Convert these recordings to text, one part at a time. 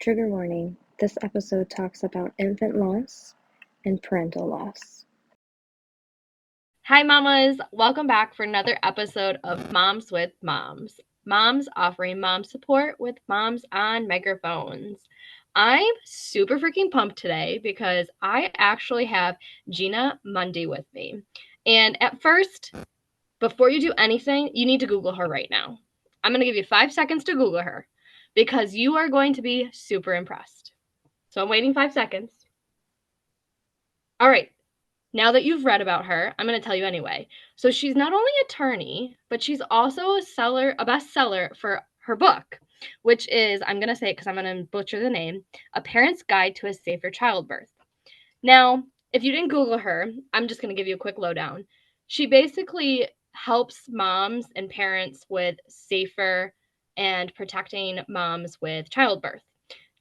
Trigger warning, this episode talks about infant loss and parental loss. Hi mamas, welcome back for another episode of Moms with Moms. Moms offering mom support with moms on megaphones. I'm super freaking pumped today because I actually have Gina Mundy with me. And at first, before you do anything, you need to Google her right now. I'm going to give you 5 seconds to Google her because you are going to be super impressed. So I'm waiting 5 seconds. All right. Now that you've read about her, I'm going to tell you anyway. So she's not only an attorney, but she's also a bestseller for her book, which is, I'm going to say it because I'm going to butcher the name, A Parent's Guide to a Safer Childbirth. Now, if you didn't Google her, I'm just going to give you a quick lowdown. She basically helps moms and parents with safer and protecting moms with childbirth.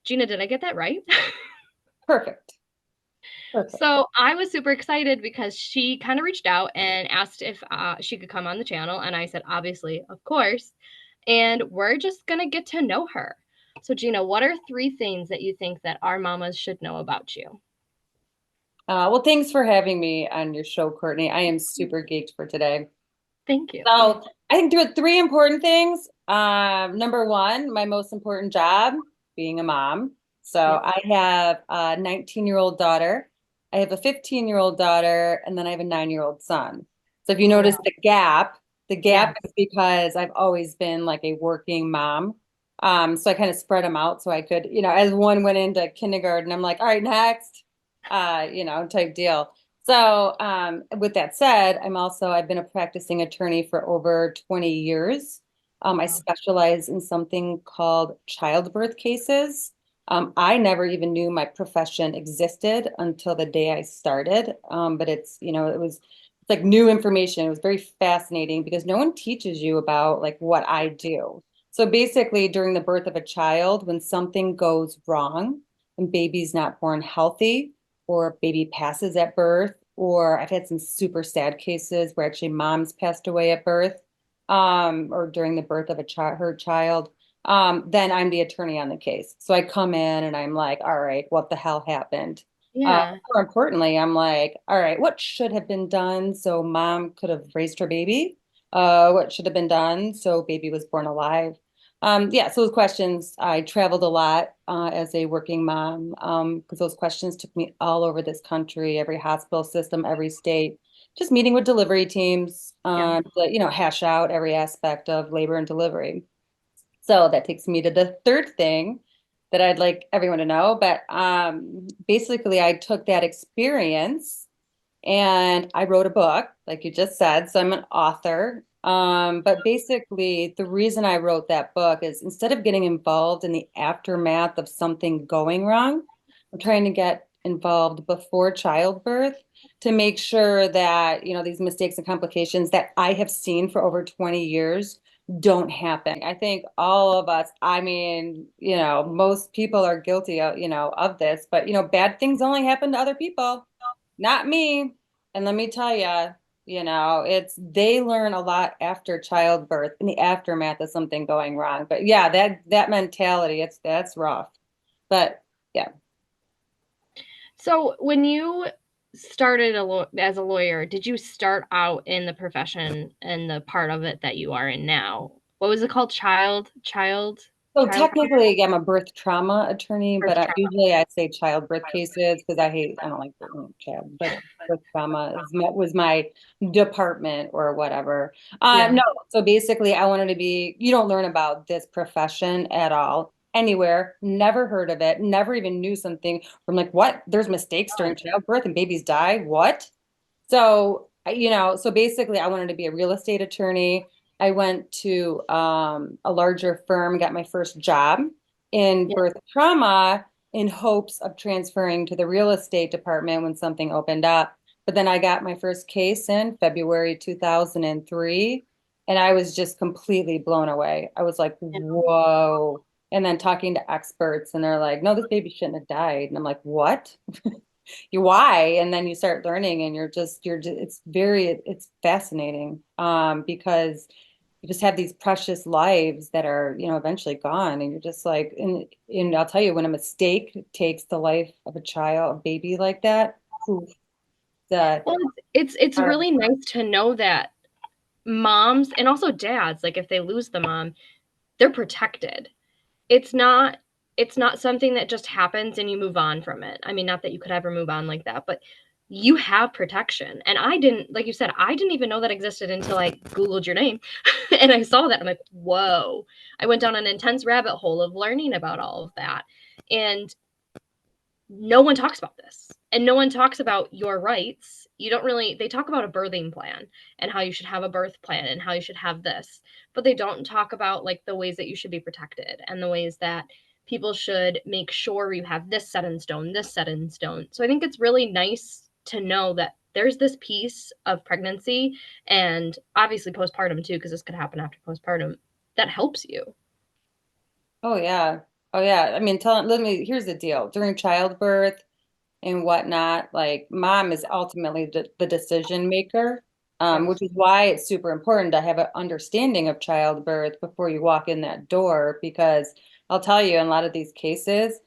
Gina, did I get that right? Perfect. So I was super excited because she kind of reached out and asked if she could come on the channel. And I said, obviously, of course. And we're just going to get to know her. So Gina, what are 3 things that you think that our mamas should know about you? Well, thanks for having me on your show, Courtney. I am super geeked for today. Thank you. So I think there are 3 important things. Number 1, my most important job, being a mom. So I have a 19-year-old daughter. I have a 15-year-old daughter, and then I have a 9-year-old son. So if you notice the gap is because I've always been like a working mom. So I kind of spread them out so I could, as one went into kindergarten, I'm like, all right, next, type deal. So with that said, I've been a practicing attorney for over 20 years. I specialize in something called childbirth cases. I never even knew my profession existed until the day I started. But it's like new information. It was very fascinating because no one teaches you about like what I do. So basically during the birth of a child, when something goes wrong and baby's not born healthy, or baby passes at birth, or I've had some super sad cases where actually moms passed away at birth, or during the birth of her child, then I'm the attorney on the case. So I come in and I'm like, all right, what the hell happened? Yeah. More importantly, I'm like, all right, what should have been done so mom could have raised her baby? What should have been done so baby was born alive? So those questions, I traveled a lot as a working mom because those questions took me all over this country, every hospital system, every state, just meeting with delivery teams to, hash out every aspect of labor and delivery. So that takes me to the third thing that I'd like everyone to know. But basically, I took that experience and I wrote a book, like you just said. So I'm an author. But basically, the reason I wrote that book is instead of getting involved in the aftermath of something going wrong, I'm trying to get involved before childbirth to make sure that, these mistakes and complications that I have seen for over 20 years don't happen. I think all of us, most people are guilty of this, but, bad things only happen to other people, not me. And let me tell you, they learn a lot after childbirth in the aftermath of something going wrong. But yeah, that mentality, that's rough. But yeah. So when you started as a lawyer, did you start out in the profession and the part of it that you are in now? What was it called? So technically, I'm a birth trauma attorney, but usually I say childbirth cases because I don't like the word child, but birth trauma was my department or whatever. No, so basically I wanted to be, you don't learn about this profession at all, anywhere, never heard of it, never even knew something from like, what? There's mistakes during childbirth and babies die? What? So, so basically I wanted to be a real estate attorney. I went to a larger firm, got my first job in birth trauma in hopes of transferring to the real estate department when something opened up. But then I got my first case in February 2003, and I was just completely blown away. I was like, whoa. And then talking to experts, and they're like, no, this baby shouldn't have died. And I'm like, what? Why? And then you start learning and it's fascinating because you just have these precious lives that are, eventually gone. And you're just like, and I'll tell you, when a mistake takes the life of a child, a baby like that, oof, that Well, it's really nice to know that moms and also dads, like if they lose the mom, they're protected. It's not something that just happens and you move on from it. I mean, not that you could ever move on like that, but you have protection. And I didn't, like you said, I didn't even know that existed until I Googled your name and I saw that. I'm like, whoa. I went down an intense rabbit hole of learning about all of that. And no one talks about this. And no one talks about your rights. You don't really, they talk about a birthing plan and how you should have a birth plan and how you should have this, but they don't talk about like the ways that you should be protected and the ways that people should make sure you have this set in stone, this set in stone. So I think it's really nice to know that there's this piece of pregnancy and obviously postpartum too, because this could happen after postpartum, that helps you. Oh yeah. Oh yeah. I mean, here's the deal. During childbirth and whatnot, like mom is ultimately the decision maker, Yes. which is why it's super important to have an understanding of childbirth before you walk in that door. Because I'll tell you, in a lot of these cases,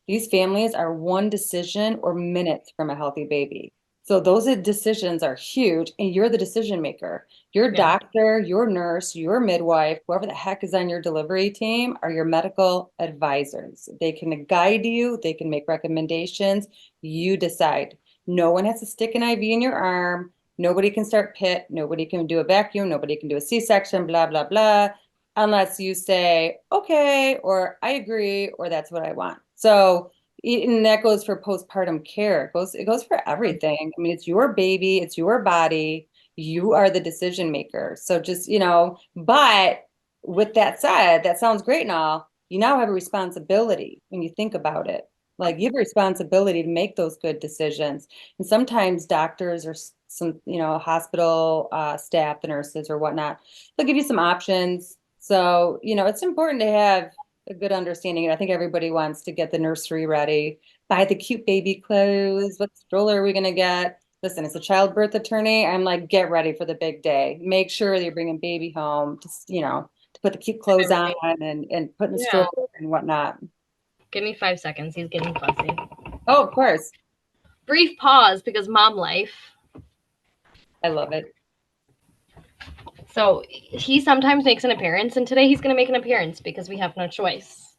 these families are one decision or minutes from a healthy baby. So those decisions are huge, and you're the decision maker. Your Yeah. doctor, your nurse, your midwife, whoever the heck is on your delivery team are your medical advisors. They can guide you, they can make recommendations. You decide. No one has to stick an IV in your arm. Nobody can start PIT. Nobody can do a vacuum. Nobody can do a C-section, blah, blah, blah, unless you say, okay, or I agree, or that's what I want. So, and that goes for postpartum care. It goes for everything. I mean, it's your baby, it's your body. You are the decision maker. So just, but with that said, that sounds great and all. You now have a responsibility when you think about it. Like you have a responsibility to make those good decisions. And sometimes doctors or some, hospital staff, the nurses or whatnot, they'll give you some options. So, it's important to have a good understanding. And I think everybody wants to get the nursery ready, buy the cute baby clothes. What stroller are we going to get? Listen, as a childbirth attorney, I'm like, get ready for the big day. Make sure that you're bringing baby home to put the cute clothes on and put in the Yeah. stroller and whatnot. Give me 5 seconds. He's getting fussy. Oh, of course. Brief pause because mom life. I love it. So he sometimes makes an appearance, and today he's going to make an appearance because we have no choice.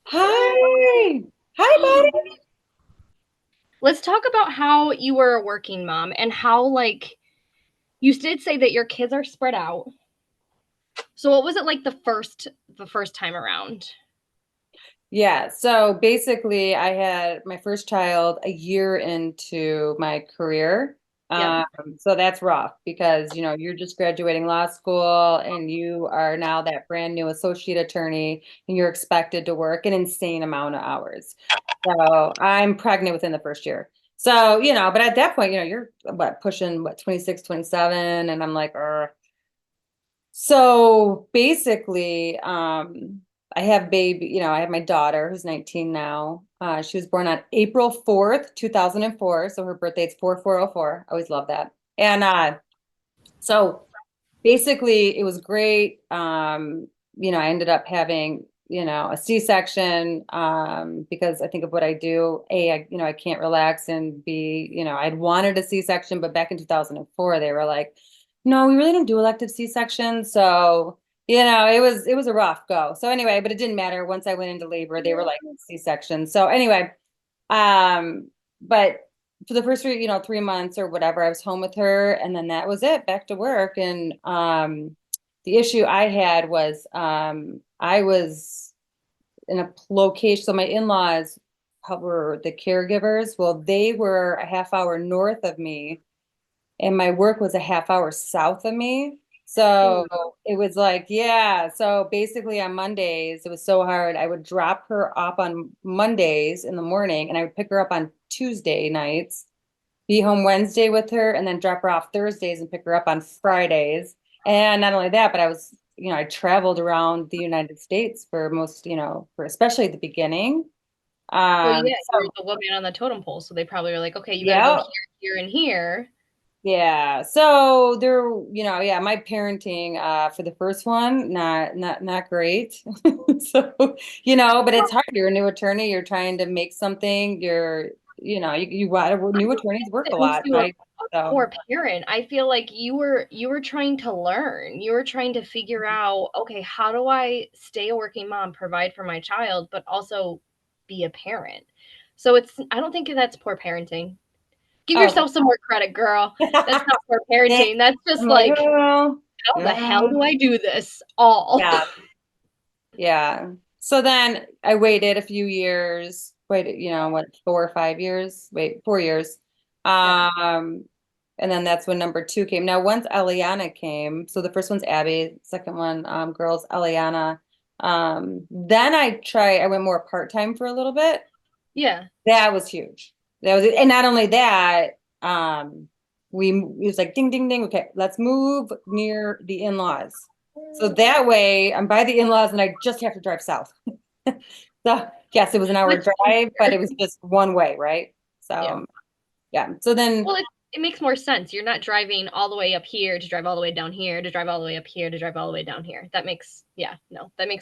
Hi. Hi, buddy. Let's talk about how you were a working mom and how, like, you did say that your kids are spread out. So what was it like the first time around? Yeah. So basically, I had my first child a year into my career. Yep. So that's rough because, you're just graduating law school and you are now that brand new associate attorney and you're expected to work an insane amount of hours. So I'm pregnant within the first year. So, but at that point, you're pushing 26, 27, and I'm like, so basically, I have I have my daughter who's 19 now. She was born on April 4th, 2004. So her birthday's 4404. I always love that. And so basically it was great. I ended up having, a C-section because I think of what I do. I can't relax, and B, I'd wanted a C-section, but back in 2004, they were like, no, we really don't do elective C-sections. So, it was a rough go. So anyway, but it didn't matter. Once I went into labor, they were like C-section. So anyway, but for the first 3 months or whatever, I was home with her, and then that was it, back to work. And the issue I had was I was in a location. So my in-laws were the caregivers. Well, they were a half hour north of me, and my work was a half hour south of me. So it was like, yeah. So basically on Mondays, it was so hard. I would drop her off on Mondays in the morning, and I would pick her up on Tuesday nights, be home Wednesday with her, and then drop her off Thursdays and pick her up on Fridays. And not only that, but I traveled around the United States for most, for especially at the beginning. Well, yeah, So you're the woman on the totem pole, so they probably were like, okay, you got to go yeah, here, here, and here. Yeah. So there, yeah, my parenting for the first one, not great. So, but it's hard. You're a new attorney, you're trying to make something, new attorneys work a It makes lot, you a right? So, poor parent. I feel like you were trying to learn. You were trying to figure out, okay, how do I stay a working mom, provide for my child, but also be a parent? So I don't think that's poor parenting. Give oh, yourself some more credit, girl. That's not poor yeah. parenting. That's just I'm like, like, oh, how the hell yeah, do I do this all? yeah, yeah. So then I waited a few years, waited, 4 or 5 years, 4 years. Yeah. Um, and then that's when number two came. Now, once Eliana came, so the first one's Abby, second one, girls, Eliana. Then I went more part-time for a little bit. Yeah. That was huge. And not only that, it was like ding, ding, ding. Okay, let's move near the in-laws. So that way I'm by the in-laws and I just have to drive south. So yes, it was an hour Much drive, but it easier. was just one way, right? Yeah. So yeah. So then, Well, it makes more sense. You're not driving all the way up here to drive all the way down here to drive all the way up here to drive all the way down here. That makes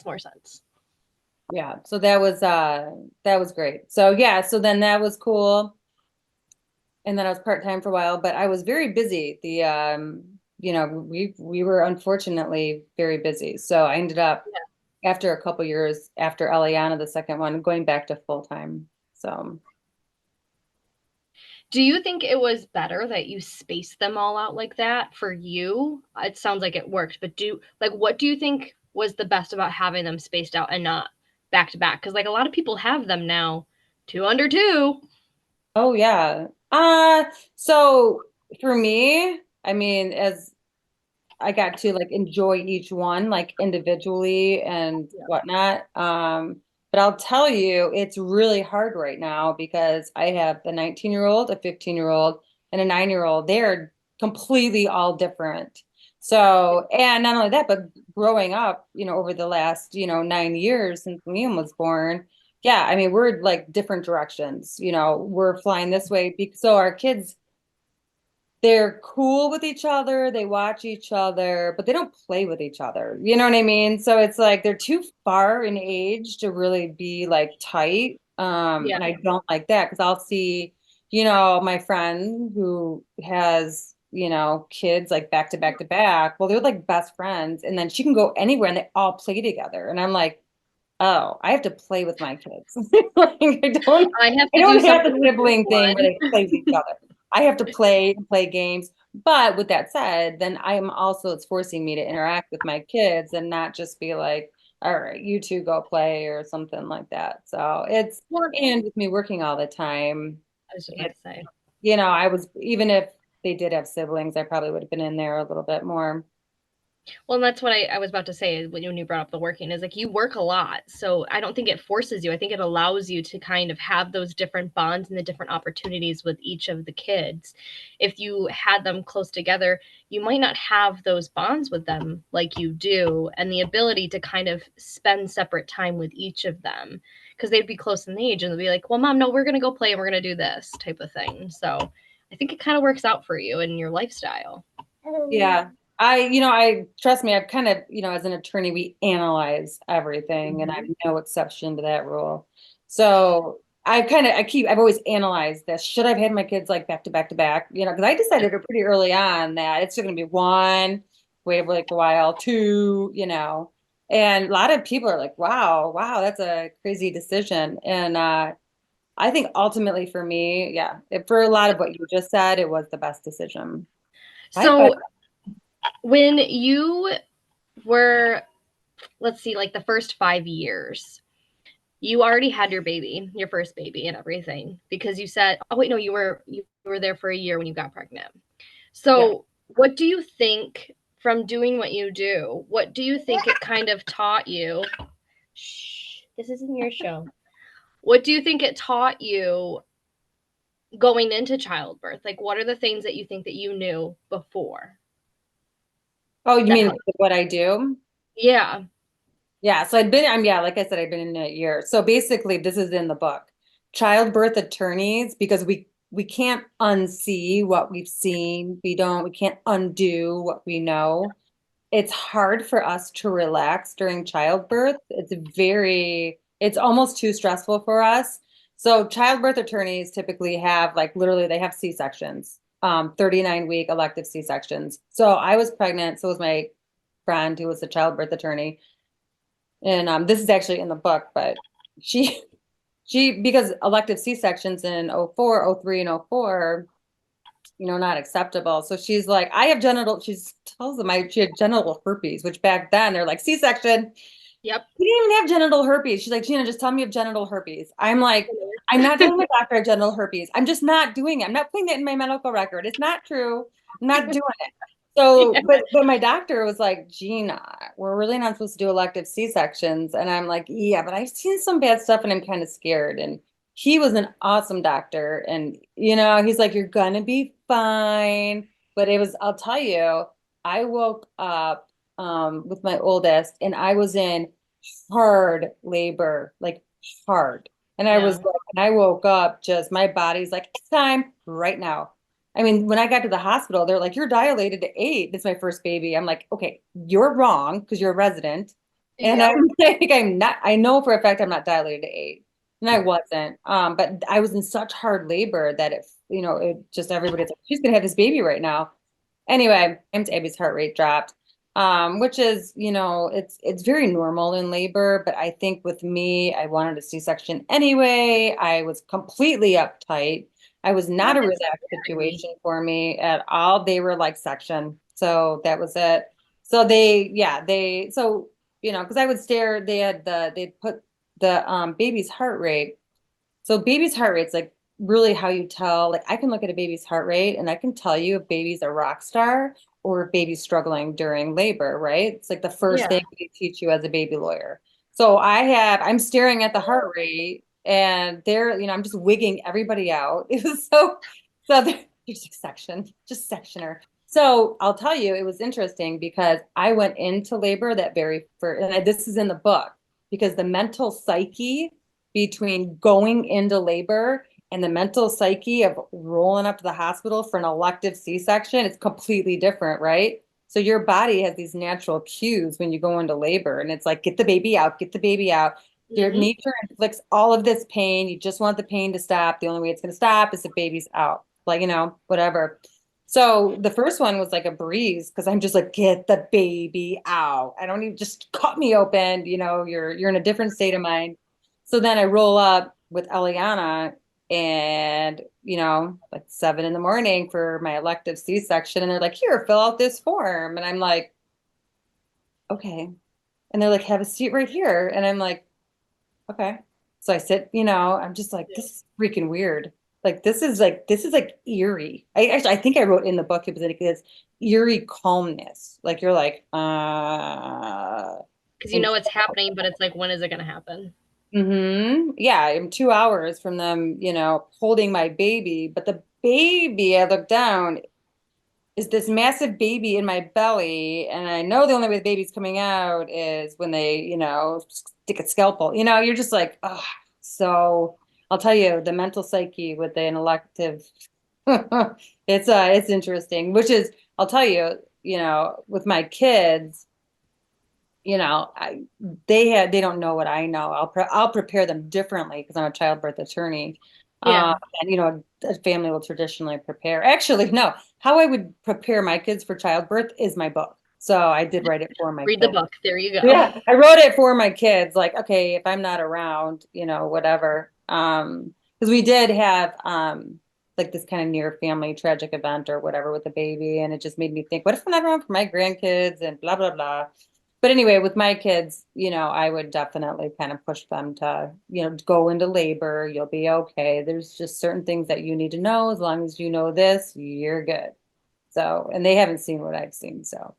more sense. yeah. So that was great. So yeah. So then that was cool. And then I was part-time for a while, but I was very busy. We were unfortunately very busy. So I ended up Yeah. after a couple years after Eliana, the second one, going back to full-time. So Do you think it was better that you spaced them all out like that for you? It sounds like it worked, but what do you think was the best about having them spaced out and not back to back? Because like a lot of people have them now, two under two. oh yeah. So for me, I mean, as I got to like enjoy each one like individually and Yeah. whatnot. But I'll tell you, it's really hard right now because I have the 19-year-old, a 15-year-old, and a 9-year-old. They're completely all different. So, and not only that, but growing up, over the last, 9 years since Liam was born, yeah, I mean, we're like different directions. We're flying this way. So our kids, they're cool with each other, they watch each other, but they don't play with each other. You know what I mean? So it's like they're too far in age to really be like tight. Yeah. And I don't like that because I'll see, my friend who has, kids like back to back to back. Well, they're like best friends, and then she can go anywhere and they all play together. And I'm like, oh, I have to play with my kids. Like I have I to do don't have the something with sibling thing where one. they play with each other. I have to play and play games. But with that said, then it's forcing me to interact with my kids and not just be like, all right, you two go play or something like that. So Well, and with me working all the time, I was just about it, to say. even if they did have siblings, I probably would have been in there a little bit more. Well, and that's what I was about to say when you brought up the working is like you work a lot. So I don't think it forces you. I think it allows you to kind of have those different bonds and the different opportunities with each of the kids. If you had them close together, you might not have those bonds with them like you do, and the ability to kind of spend separate time with each of them because they'd be close in age and they'd be like, well, mom, no, we're going to go play and we're going to do this type of thing. So I think it kind of works out for you and your lifestyle. Yeah. I trust me, I've kind of, as an attorney, we analyze everything and I have no exception to that rule. So I've always analyzed this. Should I've had my kids like back to back to back? Because I decided pretty early on that it's going to be one, wait like a while, two, and a lot of people are like, wow, that's a crazy decision. And I think ultimately for me, yeah, for a lot of what you just said, it was the best decision. High five. So when you were, let's see, like the first 5 years, you already had your baby, your first baby and everything, because you said, oh wait, no, you were there for a year when you got pregnant. Yeah. So what do you think from doing what you do? What do you think it kind of taught you? Shh, this isn't your show. What do you think it taught you going into childbirth? Like, what are the things that you think that you knew before Oh, you that mean helped? what I do? Yeah. Yeah. So yeah, like I said, I've been in a year. So basically, this is in the book. Childbirth attorneys, because we can't unsee what we've seen. We can't undo what we know. It's hard for us to relax during childbirth. It's almost too stressful for us. So childbirth attorneys typically have literally they have C-sections, 39-week elective C-sections. So I was pregnant, so was my friend who was a childbirth attorney. And this is actually in the book, but she because elective C-sections in 04, 03, and 04, not acceptable. So she's like, she tells them she had genital herpes, which back then they're like, C-section. Yep. We didn't even have genital herpes. She's like, Gina, just tell me you have genital herpes. I'm like, I'm not telling my doctor I have genital herpes. I'm just not doing it. I'm not putting it in my medical record. It's not true. I'm not doing it. So, Yeah. but my doctor was like, Gina, we're really not supposed to do elective C-sections. And I'm like, yeah, but I've seen some bad stuff and I'm kind of scared. And he was an awesome doctor. And, he's like, you're gonna be fine. But I'll tell you, I woke up with my oldest and I was in hard labor, like hard. And I was Yeah. like, and I woke up just, my body's like, it's time right now. I mean, when I got to the hospital, they're like, you're dilated to 8. It's my first baby. I'm like, okay, you're wrong because you're a resident. And Yep. I'm like, I'm not, I know for a fact I'm not dilated to 8. And I wasn't. But I was in such hard labor that it just everybody's like, she's gonna have this baby right now. Anyway, Abby's heart rate dropped, which is, it's very normal in labor. But I think with me, I wanted a C-section anyway. I was completely uptight. I was not a That is relaxed scary. situation for me at all. They were like section. So that was it. So because I would stare, they'd put the baby's heart rate. So baby's heart rate's like really how you tell, like I can look at a baby's heart rate and I can tell you if baby's a rock star or if baby's struggling during labor, right? It's like the first Yeah. thing they teach you as a baby lawyer. So I'm staring at the heart rate and I'm just wigging everybody out. It was so there's a section, just sectioner. So I'll tell you, it was interesting because I went into labor that very first, and this is in the book, because the mental psyche between going into labor and the mental psyche of rolling up to the hospital for an elective C-section, it's completely different, right? So your body has these natural cues when you go into labor, and it's like, get the baby out, get the baby out. Your Mhm. nature inflicts all of this pain. You just want the pain to stop. The only way it's going to stop is the baby's out, like, whatever. So the first one was like a breeze because I'm just like, get the baby out. I don't even, just cut me open. You're in a different state of mind. So then I roll up with Eliana and, like 7 a.m. for my elective C-section. And they're like, here, fill out this form. And I'm like, okay. And they're like, have a seat right here. And I'm like, okay. So I sit, I'm just like, Yeah. this is freaking weird. Like, this is like eerie. I think I wrote in the book, it was like this eerie calmness. Like, you're like, Because you know it's happening, but it's like, when is it going to happen? Yeah, I'm 2 hours from them, holding my baby. But the baby, I look down, is this massive baby in my belly. And I know the only way the baby's coming out is when they, stick a scalpel. You're just like, oh. So I'll tell you, the mental psyche with an elective, it's interesting, which is, I'll tell you, with my kids, they don't know what I know. I'll prepare them differently because I'm a childbirth attorney. Yeah. And a family will traditionally prepare. Actually, no, how I would prepare my kids for childbirth is my book. So I did write it for my Read the kids. book. There you go. Yeah, I wrote it for my kids. Like, okay, if I'm not around, whatever. Because we did have like this kind of near family tragic event or whatever with the baby, and it just made me think, what if I'm not around for my grandkids and blah blah blah. But anyway, with my kids, I would definitely kind of push them to, go into labor. You'll be okay. There's just certain things that you need to know. As long as you know this, you're good. So, and they haven't seen what I've seen. So,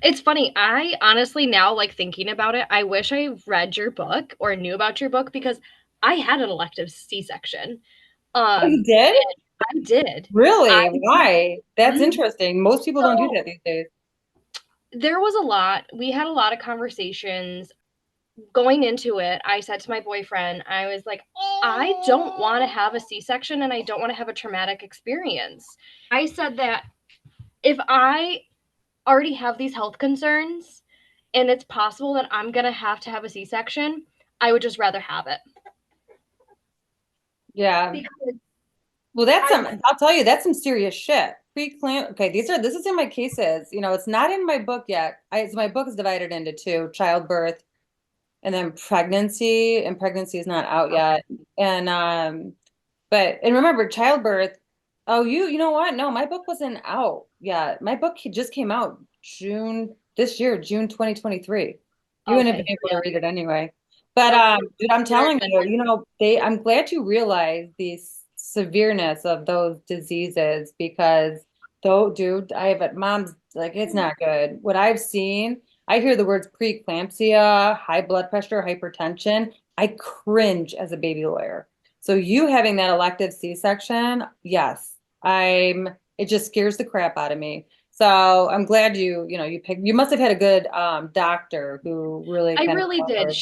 It's funny. I honestly now, like thinking about it, I wish I read your book or knew about your book because I had an elective C-section. oh, you And did? I did. I Really? Why? That's Mhm. interesting. Most people don't do So that these days. there was a lot. We had a lot of conversations. going into it, I said to my boyfriend, I was like, I don't want to have a C-section and I don't want to have a traumatic experience. I said that if I already have these health concerns and it's possible that I'm going to have a C-section, I would just rather have it. Yeah. Because well, that's I'll tell you, that's some serious shit. Pre-clamp. Okay, this is in my cases. You know, it's not in my book yet. My book is divided into two: childbirth and then pregnancy. And pregnancy is not out yet. And and remember, childbirth. Oh, you know what? No, my book wasn't out yet. My book just came out June this year, June 2023. You wouldn't have been able to read it anyway. But dude, I'm telling you, you know, I'm glad you realize the severeness of those diseases because though, dude, I have mom's like it's not good. What I've seen, I hear the words preeclampsia, high blood pressure, hypertension. I cringe as a baby lawyer. So you having that elective C-section, yes, it just scares the crap out of me. So I'm glad you must have had a good doctor who really I kind really of did.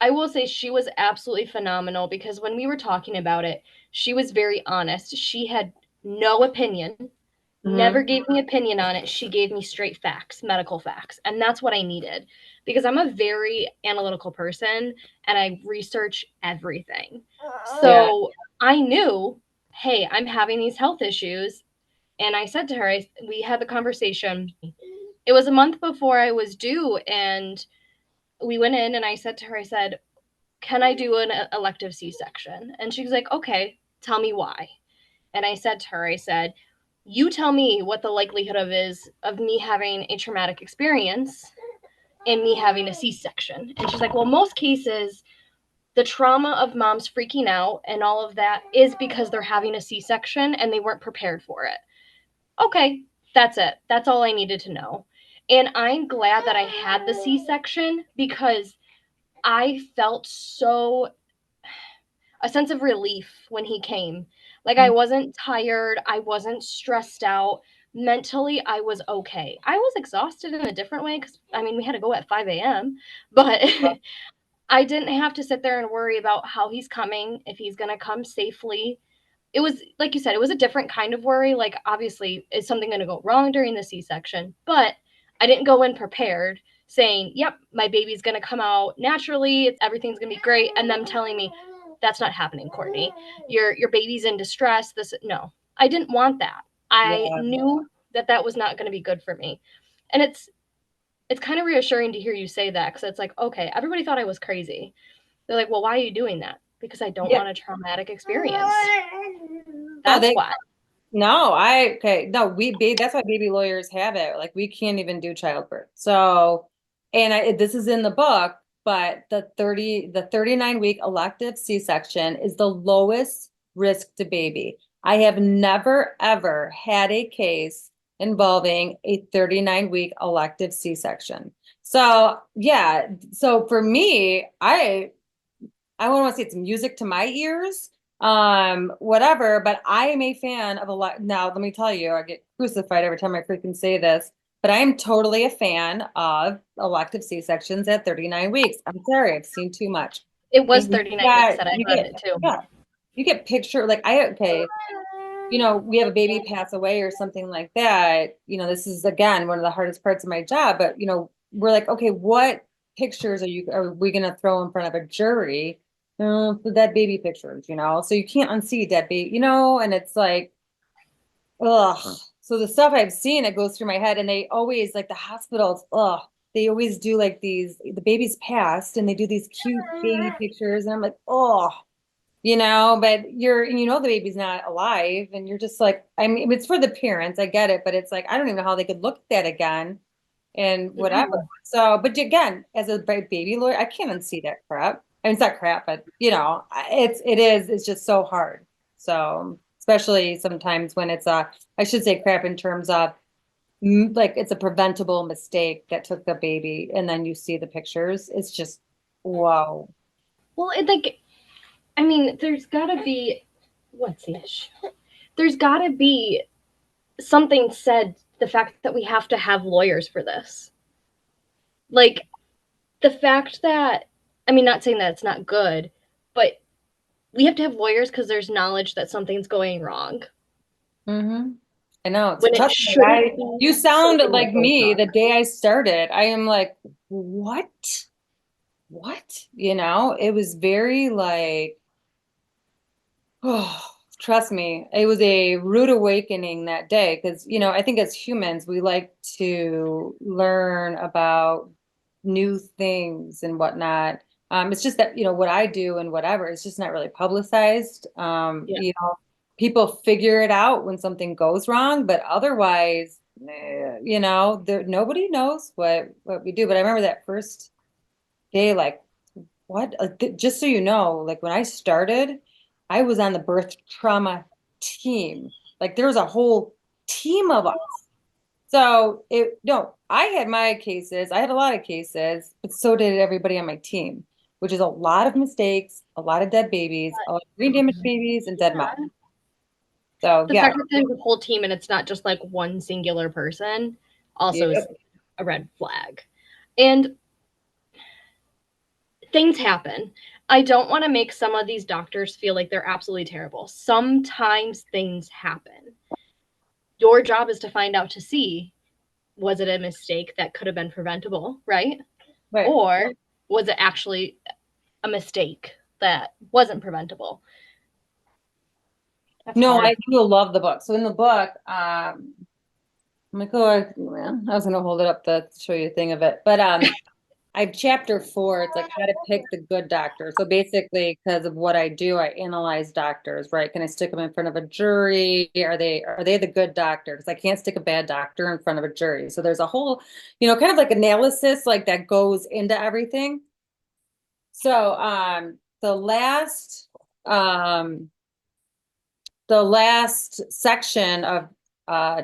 I will say she was absolutely phenomenal because when we were talking about it, she was very honest. She had no opinion, never gave me opinion on it. She gave me straight facts, medical facts. And that's what I needed because I'm a very analytical person and I research everything. So I knew, hey, I'm having these health issues. And I said to her, we had the conversation. It was a month before I was due. And we went in and I said to her, I said, can I do an elective C-section? And she was like, okay, tell me why. And I said to her, I said, you tell me what the likelihood of me having a traumatic experience and me having a C-section. And she's like, well, most cases, the trauma of moms freaking out and all of that is because they're having a C-section and they weren't prepared for it. Okay, that's it. That's all I needed to know. And I'm glad that I had the C-section because I felt a sense of relief when he came. Like I wasn't tired, I wasn't stressed out. Mentally, I was okay. I was exhausted in a different way because I mean we had to go at 5 a.m. But I didn't have to sit there and worry about how he's coming, if he's gonna come safely. It was like you said, it was a different kind of worry. Like obviously, is something gonna go wrong during the C-section? But I didn't go in prepared saying, yep, my baby's gonna come out naturally, everything's gonna be great, and them telling me that's not happening, Courtney. Your baby's in distress. No. I didn't want that. I knew that was not going to be good for me. And it's kind of reassuring to hear you say that because it's like, okay, everybody thought I was crazy. They're like, well, why are you doing that? Because I don't want a traumatic experience. That's why. No, that's why baby lawyers have it. Like we can't even do childbirth. So, this is in the book, but the 39-week elective C-section is the lowest risk to baby. I have never, ever had a case involving a 39-week elective C-section. So yeah, so for me, I wouldn't want to say it's music to my ears, whatever, but I am a fan of a lot. Now, let me tell you, I get crucified every time I freaking say this, but I am totally a fan of elective C-sections at 39 weeks. I'm sorry, I've seen too much. It was 39 weeks that I had it too. Yeah, you get picture, like we have a baby pass away or something like that. This is again one of the hardest parts of my job, but we're like, okay, what pictures are we going to throw in front of a jury? The dead baby pictures, so you can't unsee dead baby, and it's like, ugh. So the stuff I've seen, it goes through my head, and they always, like the hospitals, they always do like the baby's passed and they do these cute baby pictures, and I'm like, oh, but the baby's not alive, and you're just like, I mean, it's for the parents, I get it, but it's like, I don't even know how they could look at that again and whatever. So, but again, as a baby lawyer, I can't unsee that crap. I mean, it's not crap, but it's just so hard. So, especially sometimes when I should say crap in terms of like it's a preventable mistake that took the baby, and then you see the pictures. It's just, whoa. Well, I mean, there's got to be, what's the issue? There's got to be something said, the fact that we have to have lawyers for this. Like, the fact that I mean, not saying that it's not good, but we have to have lawyers because there's knowledge that something's going wrong. Mm-hmm. I know. When it Trust me, shouldn't be you sound something like that goes me wrong. the day I started. I am like, what? What? You know, it was very like, oh, trust me, it was a rude awakening that day because, you know, I think as humans, we like to learn about new things and whatnot. It's just that, you know, what I do and whatever, it's just not really publicized. Yeah. You know, people figure it out when something goes wrong, but otherwise, you know, there nobody knows what we do. But I remember that first day, like, what? Just so you know, like when I started, I was on the birth trauma team. Like there was a whole team of us. So no, I had my cases. I had a lot of cases, but so did everybody on my team, which is a lot of mistakes, a lot of dead babies, a lot of brain damaged babies and dead moms. So The yeah, fact that there's a whole team and it's not just like one singular person also is yep, a red flag. And things happen. I don't want to make some of these doctors feel like they're absolutely terrible. Sometimes things happen. Your job is to find out to see, was it a mistake that could have been preventable, right? right. Or was it actually a mistake that wasn't preventable? That's No, I hard. do love the book. So in the book, I'm like, oh, I was gonna hold it up to show you a thing of it, but I have chapter 4. It's like how to pick the good doctor. So basically, because of what I do, I analyze doctors, right? Can I stick them in front of a jury? Are they the good doctor? Because I can't stick a bad doctor in front of a jury. So there's a whole, you know, kind of like analysis like that goes into everything. So um the last section of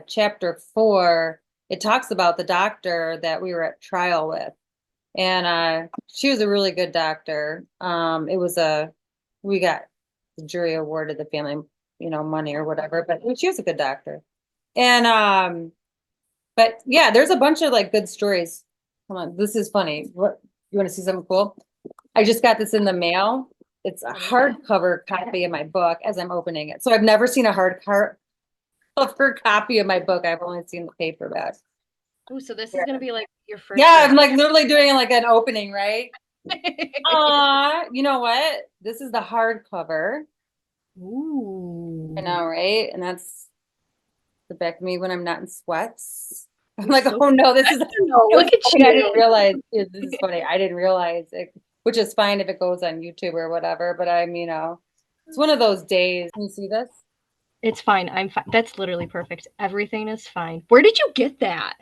chapter 4, it talks about the doctor that we were at trial with. And she was a really good doctor. We got the jury awarded the family, you know, money or whatever, but she was a good doctor. And but yeah, there's a bunch of like good stories. Come on, this is funny. What, you want to see something cool? I just got this in the mail. It's a hardcover copy of my book as I'm opening it. So I've never seen a hardcover copy of my book. I've only seen the paperback. Ooh, so this is gonna be like your first Yeah, read. I'm like literally doing like an opening, right? You know what? This is the hardcover. Ooh. I know, right? And that's the back of me when I'm not in sweats. I'm You're like, so oh no, this is professional. it was Look at funny. I didn't you. realize this is funny. I didn't realize it, which is fine if it goes on YouTube or whatever. But I'm, you know, it's one of those days. Can you see this? It's fine. I'm fine. That's literally perfect. Everything is fine. Where did you get that?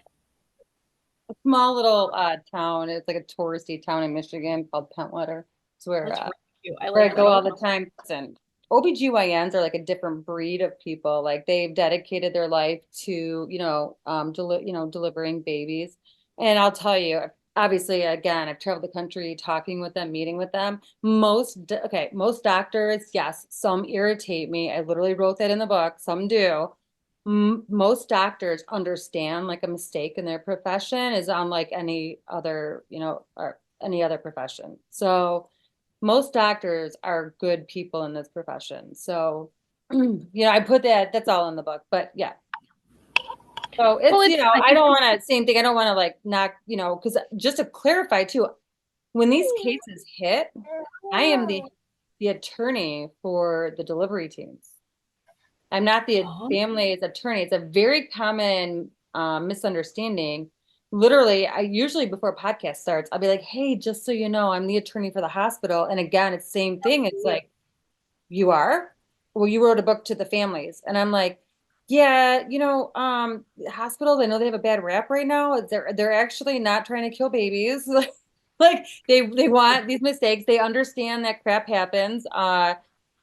A small little town. It's like a touristy town in Michigan called Pentwater. It's That's really cute. I where I like go that. all the time. And OBGYNs are like a different breed of people. Like they've dedicated their life to, delivering babies. And I'll tell you, obviously, again, I've traveled the country talking with them, meeting with them. Most doctors, yes, some irritate me. I literally wrote that in the book. Some do. Most doctors understand like a mistake in their profession is unlike any other, or any other profession. So most doctors are good people in this profession. So, I put that's all in the book, but yeah. So Well, it's, it's I I think don't want to, same thing. I don't want to like knock, because just to clarify too, when these cases hit, I am the attorney for the delivery teams. I'm not the family's attorney. It's a very common misunderstanding. Literally, I usually before a podcast starts, I'll be like, hey, just so you know, I'm the attorney for the hospital. And again, it's the same thing. It's like, you are? Well, you wrote a book to the families. And I'm like, yeah, hospitals, I know they have a bad rap right now. They're actually not trying to kill babies. Like they want these mistakes. They understand that crap happens.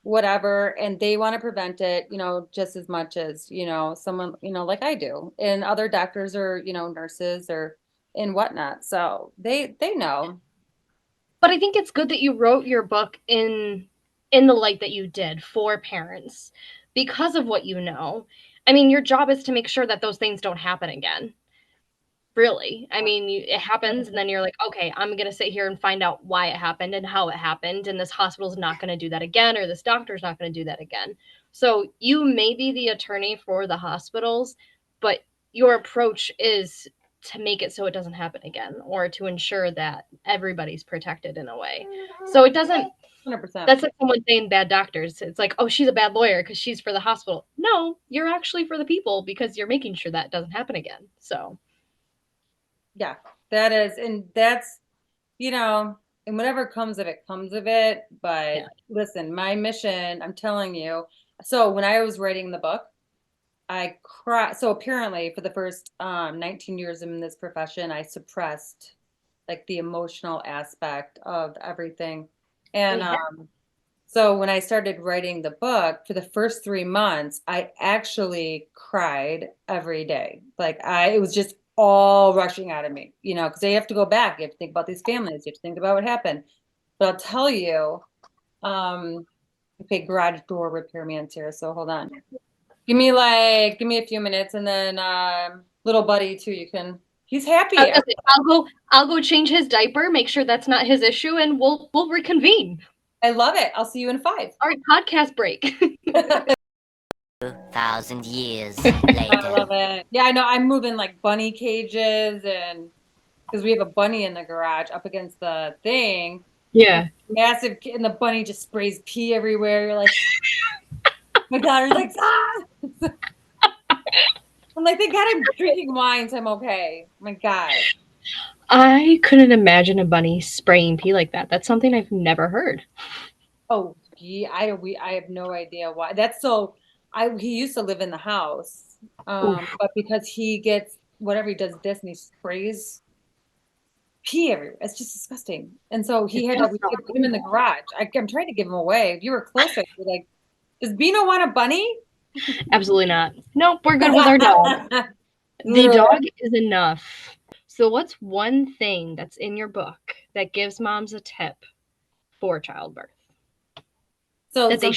Whatever, and they want to prevent it, just as much as, someone, like I do. And other doctors or, nurses or and whatnot. So they know. but I think it's good that you wrote your book in the light that you did for parents because of what you know. I mean, your job is to make sure that those things don't happen again. really. I mean, it happens, and then you're like, okay, I'm going to sit here and find out why it happened and how it happened. And this hospital's not going to do that again, or this doctor's not going to do that again. So you may be the attorney for the hospitals, but your approach is to make it so it doesn't happen again, or to ensure that everybody's protected in a way. So it doesn't, 100%. that's like someone saying bad doctors. It's like, oh, she's a bad lawyer because she's for the hospital. No, you're actually for the people because you're making sure that doesn't happen again. So Yeah, that is, and that's, and whatever comes of it, comes of it. But yeah. listen, my mission, I'm telling you. So when I was writing the book, I cried. So apparently for the first 19 years in this profession, I suppressed like the emotional aspect of everything. And Yeah. so when I started writing the book for the first 3 months, I actually cried every day. Like it was just all rushing out of me, because you have to go back. You have to think about these families. You have to think about what happened. But I'll tell you, okay, garage door repairman's here. So hold on. Give me a few minutes, and then little buddy too. He's happy. I'll go change his diaper, make sure that's not his issue, and we'll reconvene. I love it. I'll see you in 5. All right, podcast break. 2,000 years I later. love it. Yeah, I know. I'm moving like bunny cages, and because we have a bunny in the garage up against the thing. Yeah. Massive, and the bunny just sprays pee everywhere. You're like, my daughter's like, ah! I'm like, thank God I'm drinking wine, so I'm okay. My God. I couldn't imagine a bunny spraying pee like that. That's something I've never heard. Oh, yeah, I have no idea why. That's so. He used to live in the house, but because he gets whatever he does this and he sprays pee everywhere. It's just disgusting. And so we had to put him in the garage. I'm trying to give him away. If you were closer, you're like, does Bino want a bunny? Absolutely not. Nope, we're good with our dog. The dog is enough. So what's one thing that's in your book that gives moms a tip for childbirth? So That they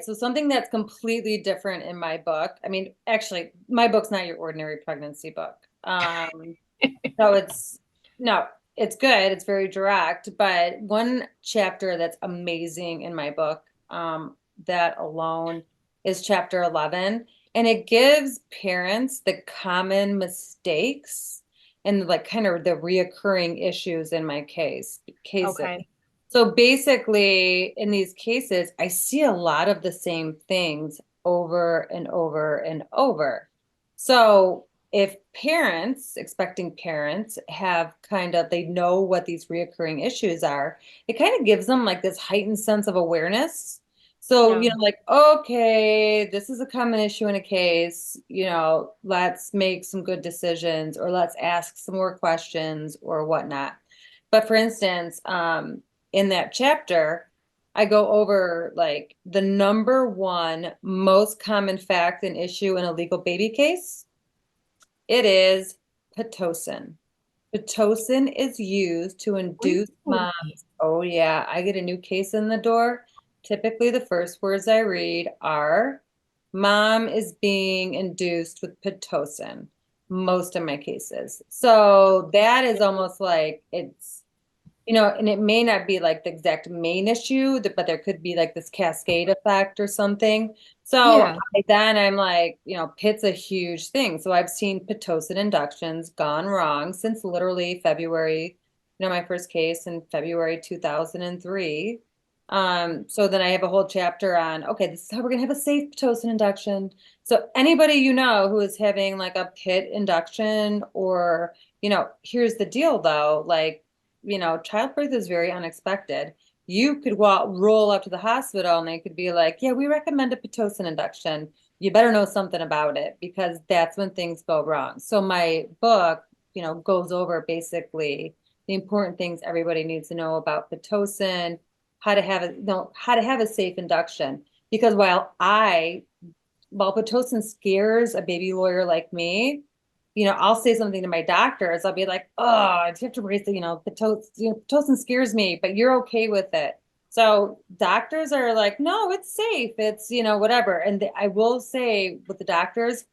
so something that's completely different in my book. I mean, actually, my book's not your ordinary pregnancy book. So it's good. It's very direct. But one chapter that's amazing in my book, that alone is chapter 11. And it gives parents the common mistakes and like kind of the reoccurring issues in my cases. Okay. So basically, in these cases, I see a lot of the same things over and over and over. So if expecting parents they know what these reoccurring issues are, it kind of gives them like this heightened sense of awareness. So, Yeah. like, okay, this is a common issue in a case, let's make some good decisions, or let's ask some more questions or whatnot. But for instance, in that chapter, I go over like the number one most common fact and issue in a legal baby case. It is Pitocin. Pitocin is used to induce moms. Oh yeah, I get a new case in the door. Typically the first words I read are, mom is being induced with Pitocin, most of my cases. So that is almost like it's, and it may not be like the exact main issue, but there could be like this cascade effect or something. So then I'm like, PIT's a huge thing. So I've seen Pitocin inductions gone wrong since literally February, my first case in February 2003. So then I have a whole chapter on, okay, this is how we're gonna have a safe Pitocin induction. So anybody who is having like a PIT induction, or, here's the deal though, like, childbirth is very unexpected. You could roll up to the hospital and they could be like, yeah, we recommend a Pitocin induction. You better know something about it, because that's when things go wrong. So my book, goes over basically the important things everybody needs to know about Pitocin, how to have a safe induction. Because while Pitocin scares a baby lawyer like me, I'll say something to my doctors. I'll be like, oh, do you have to raise Pitocin scares me, but you're okay with it. So doctors are like, no, it's safe. It's, whatever. And I will say with the doctors,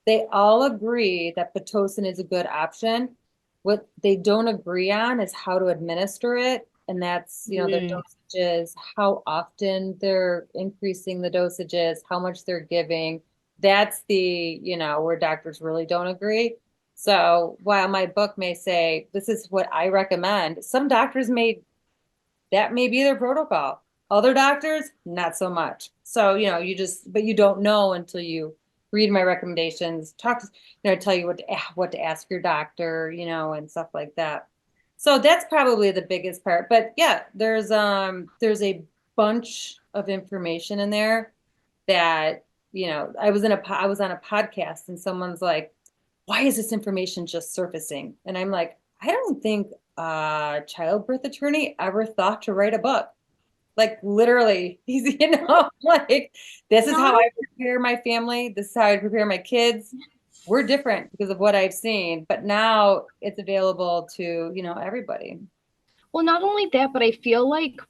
They all agree that Pitocin is a good option. What they don't agree on is how to administer it. And that's, their Mm. dosages, how often they're increasing the dosages, how much they're giving. That's where doctors really don't agree. So while my book may say, this is what I recommend, some doctors that may be their protocol. Other doctors, not so much. So, but you don't know until you read my recommendations, tell you what to ask your doctor, and stuff like that. So that's probably the biggest part. But yeah, there's a bunch of information in there that, I was on a podcast and someone's like, why is this information just surfacing? And I'm like, I don't think a childbirth attorney ever thought to write a book. Like literally, he's, like this is how I prepare my family. This is how I prepare my kids. We're different because of what I've seen, but now it's available to, everybody. Well, not only that, but I feel like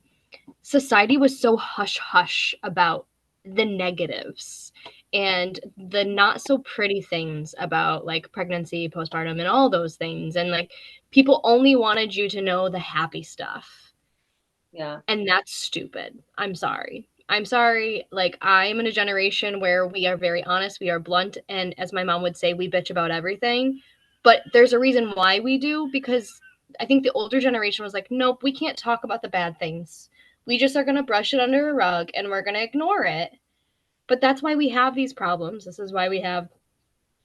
society was so hush hush about the negatives and the not so pretty things about like pregnancy, postpartum, and all those things. And like people only wanted you to know the happy stuff. Yeah. And that's stupid. I'm sorry. I'm sorry. Like, I'm in a generation where we are very honest, we are blunt, and as my mom would say, we bitch about everything. But there's a reason why we do, because I think the older generation was like, nope, we can't talk about the bad things. We just are going to brush it under a rug and we're going to ignore it. But that's why we have these problems. This is why we have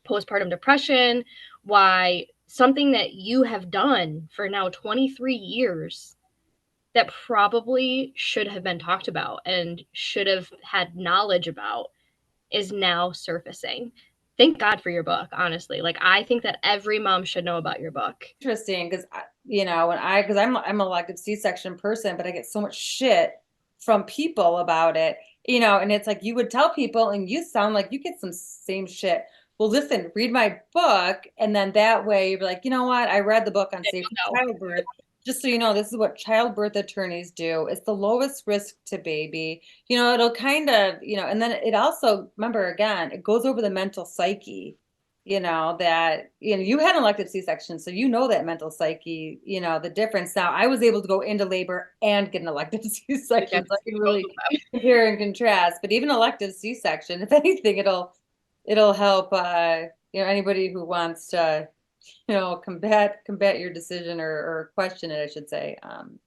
postpartum depression, why something that you have done for now 23 years that probably should have been talked about and should have had knowledge about is now surfacing. Thank God for your book, honestly. Like, I think that every mom should know about your book. Interesting, because because I'm an elective C-section person, but I get so much shit from people about it, and it's like you would tell people and you sound like you get some same shit. Well, listen, read my book, and then that way you're like, you know what? I read the book on safe childbirth. Just so you know, this is what childbirth attorneys do. It's the lowest risk to baby. It'll kind of, and then it also, remember again, it goes over the mental psyche, that, you had an elective C-section, so that mental psyche, the difference. Now, I was able to go into labor and get an elective C-section, so I can really compare and contrast. But even elective C-section, if anything, it'll help, anybody who wants to, combat your decision or question it, I should say.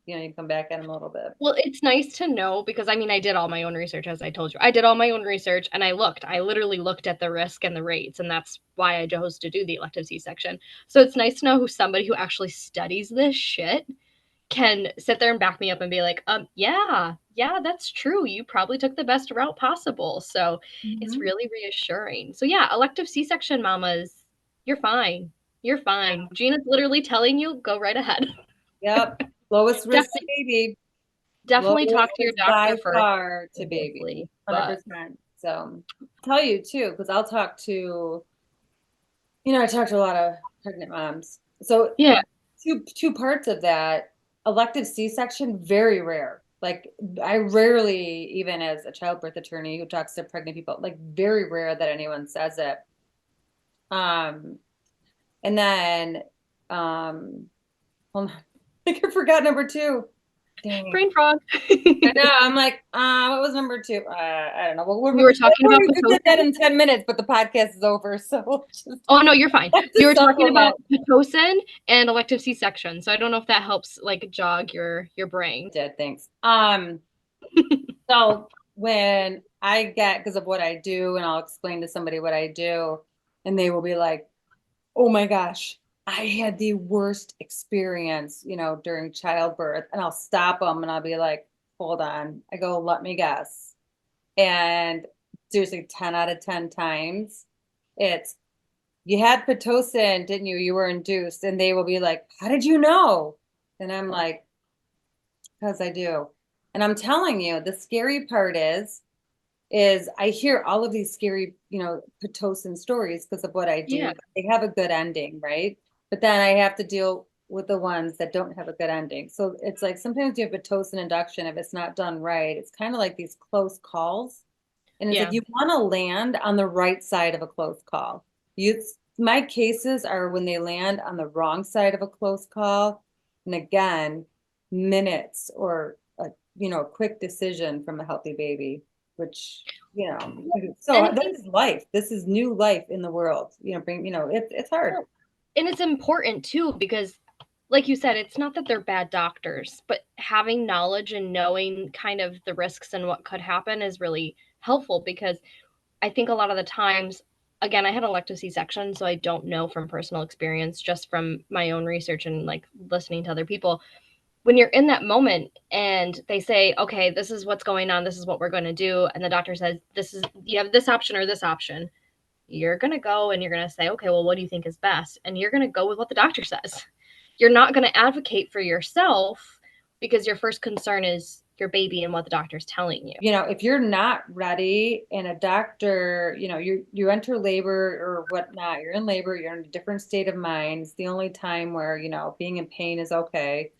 You can come back at them a little bit. Well, it's nice to know because I did all my own research, as I told you. I did all my own research and I literally looked at the risk and the rates, and that's why I chose to do the elective C-section. So it's nice to know who somebody who actually studies this shit can sit there and back me up and be like, yeah, that's true. You probably took the best route possible. So it's really reassuring. So yeah, elective C-section mamas, you're fine. You're fine. Gina's literally telling you, go right ahead. Yep. Lowest risk to baby. Definitely talk to your doctor by first. far to baby. 100%. So I'll tell you too, because I'll talk to, I talk to a lot of pregnant moms. So yeah, two parts of that. Elective C-section, very rare. Like I rarely, even as a childbirth attorney who talks to pregnant people, like very rare that anyone says it. And then, hold on. I think I forgot number 2. Dang. brain fog. I know. I'm like, what was number 2? I don't know. Well, we were talking about we did that in 10 minutes, but the podcast is over. So oh no, you're fine. You were talking about Pitocin and elective C-section. So I don't know if that helps like jog your brain. Did, thanks. So when I get, because of what I do, and I'll explain to somebody what I do, and they will be like, oh my gosh, I had the worst experience, during childbirth. And I'll stop them and I'll be like, hold on. I go, let me guess. And seriously, 10 out of 10 times, it's, you had Pitocin, didn't you? You were induced. And they will be like, how did you know? And I'm like, because I do. And I'm telling you, the scary part is I hear all of these scary, Pitocin stories because of what I do. Yeah. They have a good ending, right? But then I have to deal with the ones that don't have a good ending. So it's like sometimes you have Pitocin induction, if it's not done right, it's kind of like these close calls. And it's like you want to land on the right side of a close call. My cases are when they land on the wrong side of a close call. And again, minutes or a quick decision from a healthy baby, which, so And this is life. This is new life in the world. It's hard. And it's important too, because like you said, it's not that they're bad doctors, but having knowledge and knowing kind of the risks and what could happen is really helpful, because I think a lot of the times, again, I had elective C-section, so I don't know from personal experience, just from my own research and like listening to other people. When you're in that moment and they say, okay, this is what's going on, this is what we're going to do, and the doctor says, you have this option or this option, you're going to go and you're going to say, okay, well, what do you think is best? And you're going to go with what the doctor says. You're not going to advocate for yourself, because your first concern is your baby and what the doctor's telling you. If you're not ready and a doctor, you enter labor or whatnot, you're in labor, you're in a different state of mind. It's the only time where, being in pain is okay.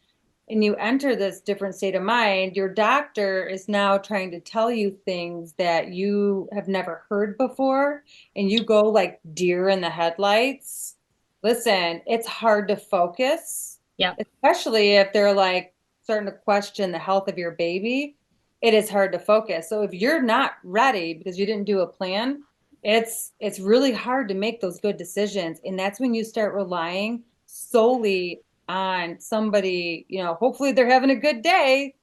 And you enter this different state of mind, your doctor is now trying to tell you things that you have never heard before, and you go like deer in the headlights. Listen, it's hard to focus. Yeah. Especially if they're like starting to question the health of your baby. It is hard to focus. So if you're not ready because you didn't do a plan, it's really hard to make those good decisions. And that's when you start relying solely on somebody, hopefully they're having a good day,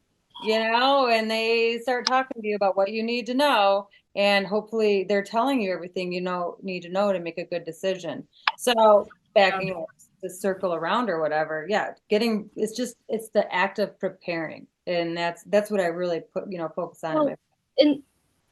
and they start talking to you about what you need to know. And hopefully they're telling you everything need to know to make a good decision. So backing the circle around or whatever. Yeah. It's the act of preparing. And that's what I really focus on. Well,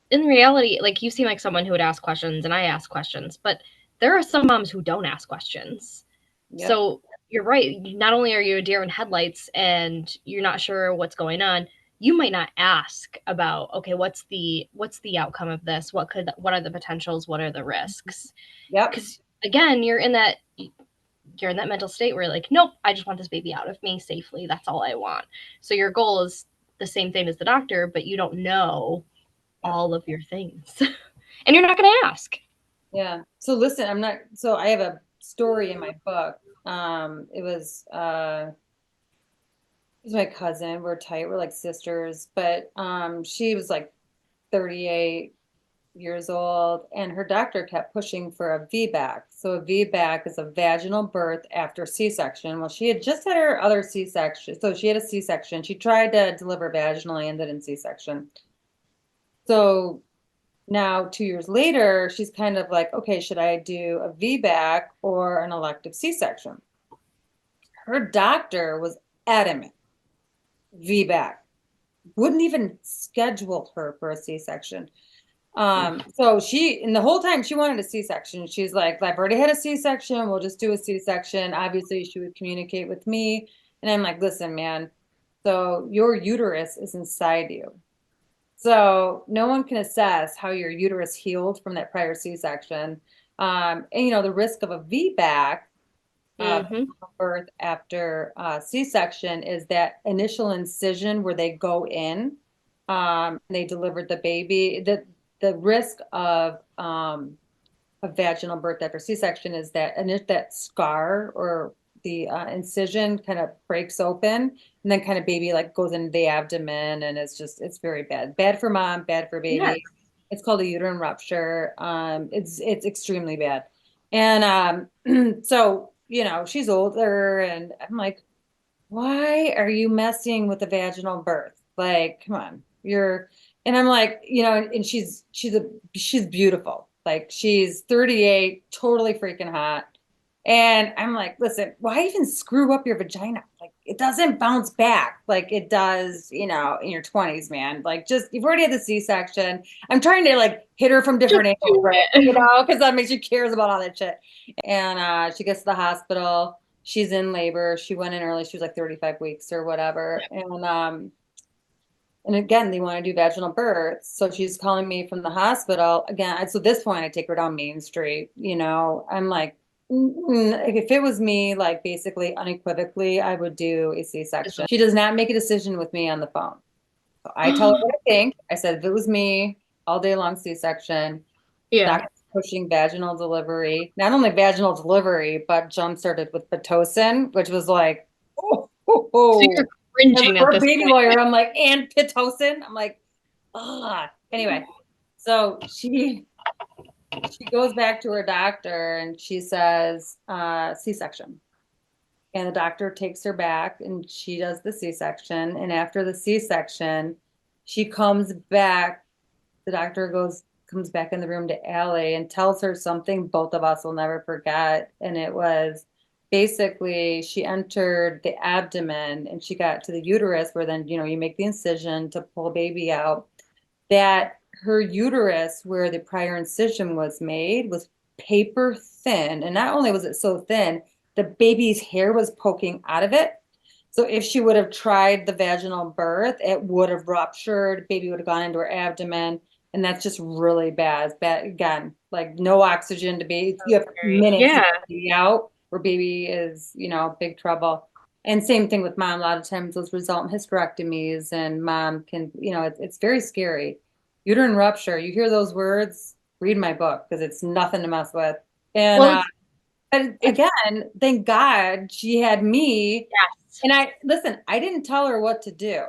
in reality, like, you seem like someone who would ask questions, and I ask questions, but there are some moms who don't ask questions. Yep. So you're right. Not only are you a deer in headlights and you're not sure what's going on, you might not ask about, okay, what's the outcome of this? What are the potentials? What are the risks? Yep. Because again, you're in that mental state where you're like, nope, I just want this baby out of me safely. That's all I want. So your goal is the same thing as the doctor, but you don't know all of your things. And you're not going to ask. Yeah. So listen, I have a story in my book. It was my cousin. We're tight. We're like sisters, but she was like 38 years old, and her doctor kept pushing for a VBAC. So a VBAC is a vaginal birth after C-section. Well, she had just had her other C-section. So she had a C-section. She tried to deliver vaginally, ended in C-section. So now 2 years later, she's kind of like, okay, should I do a VBAC or an elective C-section? Her doctor was adamant. VBAC. Wouldn't even schedule her for a C-section. So and the whole time she wanted a C-section, she's like, I've already had a C-section. We'll just do a C-section. Obviously, she would communicate with me. And I'm like, listen, man, so your uterus is inside you. So no one can assess how your uterus healed from that prior C-section. And the risk of a VBAC, birth after C-section, is that initial incision where they go in, and they delivered the baby. The risk of a vaginal birth after C-section is that scar or the incision kind of breaks open, and then kind of baby like goes into the abdomen, and it's very bad for mom, bad for baby. Yes. It's called a uterine rupture. It's extremely bad. And so she's older, and I'm like, why are you messing with the vaginal birth? Like, come on, and I'm like, and she's beautiful. Like, she's 38, totally freaking hot. And I'm like, listen, why even screw up your vagina? Like, it doesn't bounce back like it does, in your 20s, man. Like, you've already had the C-section. I'm trying to like hit her from different angles, right? Because that makes she cares about all that shit. And she gets to the hospital. She's in labor. She went in early. She was like 35 weeks or whatever. And again, they want to do vaginal births. So she's calling me from the hospital again. So at this point, I take her down Main Street. I'm like, if it was me, like basically unequivocally, I would do a C-section. She does not make a decision with me on the phone. So I tell her what I think. I said, if it was me, all day long C-section. Yeah. Doctor's pushing vaginal delivery. Not only vaginal delivery, but jump started with Pitocin, which was like, oh, oh, So oh. you're As cringing at a this baby point. lawyer, I'm like, and Pitocin? I'm like, ah. Anyway, so she goes back to her doctor and she says, C-section. And the doctor takes her back and she does the C-section. And after the C-section, she comes back. The doctor comes back in the room to Allie and tells her something both of us will never forget. And it was basically she entered the abdomen and she got to the uterus where then, you make the incision to pull baby out. That her uterus, where the prior incision was made, was paper thin. And not only was it so thin, the baby's hair was poking out of it. So if she would have tried the vaginal birth, it would have ruptured, baby would have gone into her abdomen. And that's just really bad. Bad again, like no oxygen to be, you have minutes to Yeah. get baby out where baby is, big trouble. And same thing with mom. A lot of times those result in hysterectomies and mom can, it's very scary. Uterine rupture, you hear those words, read my book because it's nothing to mess with. And Well, but again, thank God she had me. yes. And I didn't tell her what to do.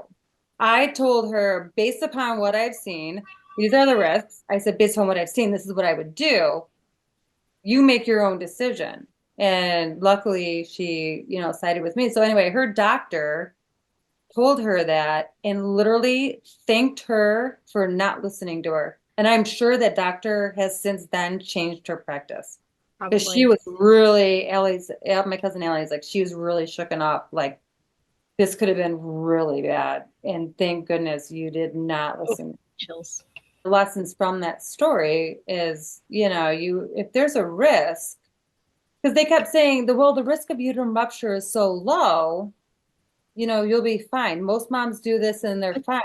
I told her, based upon what I've seen, these are the risks. I said, based on what I've seen, this is what I would do. You make your own decision. And luckily she, sided with me. So anyway, her doctor told her that and literally thanked her for not listening to her. And I'm sure that doctor has since then changed her practice. Because she Probably. was really, my cousin Ellie's like, she was really shooken up. Like, this could have been really bad. And thank goodness you did not Oh, listen. chills. The lessons from that story is, if there's a risk, because they kept saying the risk of uterine rupture is so low, you'll be fine. Most moms do this and they're fine.